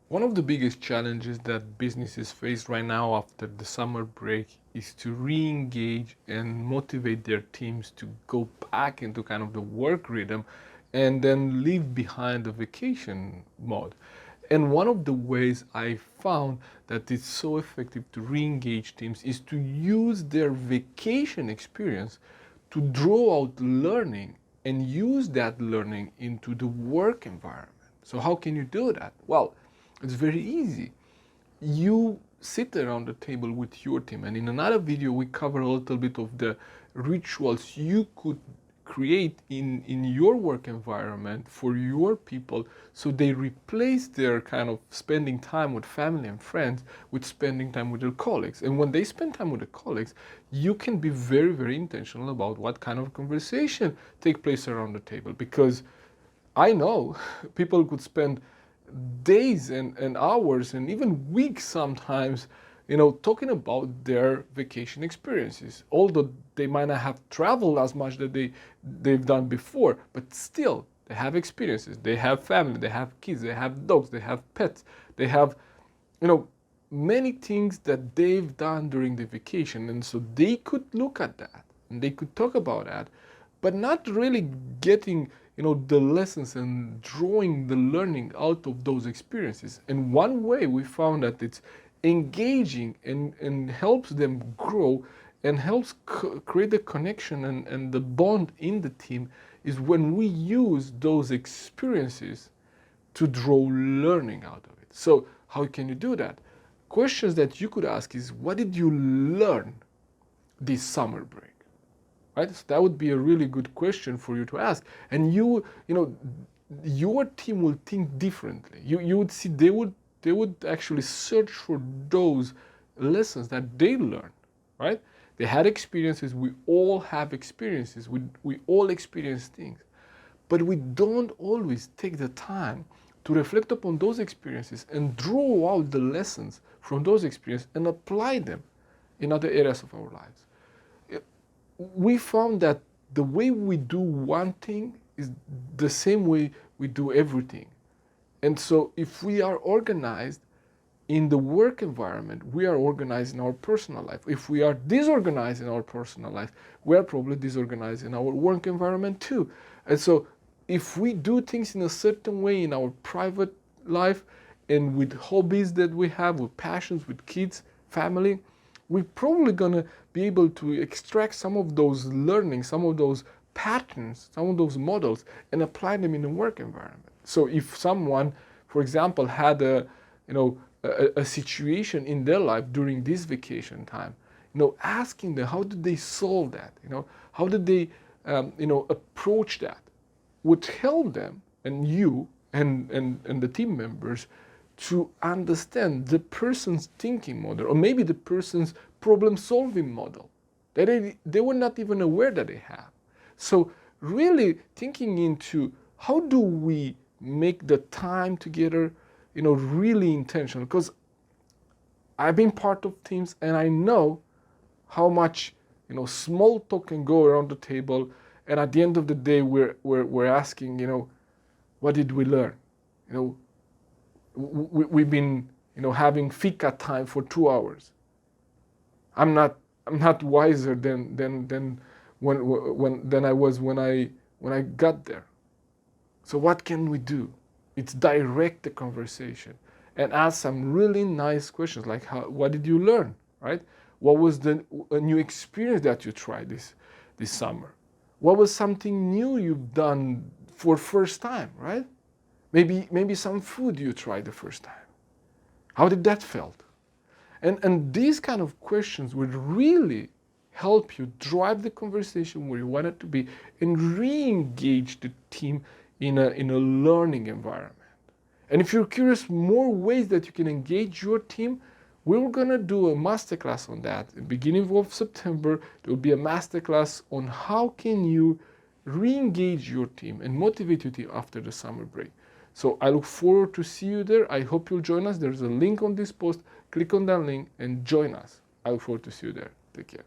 One of the biggest challenges that businesses face right now after the summer break is to re-engage and motivate their teams to go back into kind of the work rhythm and then leave behind the vacation mode. And one of the ways I found that it's so effective to re-engage teams is to use their vacation experience to draw out learning and use that learning into the work environment. So how can you do that? Well, it's very easy. You sit around the table with your team, and in another video we cover a little bit of the rituals you could create in your work environment for your people, so they replace their kind of spending time with family and friends with spending time with their colleagues. And when they spend time with their colleagues, you can be very, very intentional about what kind of conversation take place around the table, because I know people could spend days and hours and even weeks sometimes, talking about their vacation experiences. Although they might not have traveled as much that they've done before, but still they have experiences. They have family, they have kids, they have dogs, they have pets, they have, many things that they've done during the vacation. And so they could look at that and they could talk about that, but not really getting the lessons and drawing the learning out of those experiences. And one way we found that it's engaging and helps them grow and helps create the connection and the bond in the team is when we use those experiences to draw learning out of it. So how can you do that? Questions that you could ask is, what did you learn this summer break? Right? So that would be a really good question for you to ask. And your team will think differently. You would see they would actually search for those lessons that they learned, right? They had experiences. We all have experiences. We all experience things. But we don't always take the time to reflect upon those experiences and draw out the lessons from those experiences and apply them in other areas of our lives. We found that the way we do one thing is the same way we do everything. And so if we are organized in the work environment, we are organized in our personal life. If we are disorganized in our personal life, we are probably disorganized in our work environment too. And so if we do things in a certain way in our private life and with hobbies that we have, with passions, with kids, family, we're probably going to be able to extract some of those learnings, some of those patterns, some of those models, and apply them in the work environment. So if someone, for example, had a situation in their life during this vacation time, asking them how did they solve that, how did they, approach that, would help them and you and the team members to understand the person's thinking model, or maybe the person's problem-solving model that they were not even aware that they have. So really thinking into how do we make the time together, really intentional. Because I've been part of teams and I know how much, small talk can go around the table, and at the end of the day, we're asking, what did we learn? We've been having fika time for 2 hours. I'm not wiser than I was when I got there. So what can we do? It's direct the conversation and ask some really nice questions like, what did you learn, right? What was a new experience that you tried this summer? What was something new you've done for first time, right? Maybe some food you tried the first time. How did that felt? And these kind of questions would really help you drive the conversation where you want it to be and re-engage the team in a learning environment. And if you're curious more ways that you can engage your team, we're going to do a masterclass on that. At the beginning of September, there will be a masterclass on how can you re-engage your team and motivate your team after the summer break. So I look forward to see you there. I hope you'll join us. There's a link on this post. Click on that link and join us. I look forward to see you there. Take care.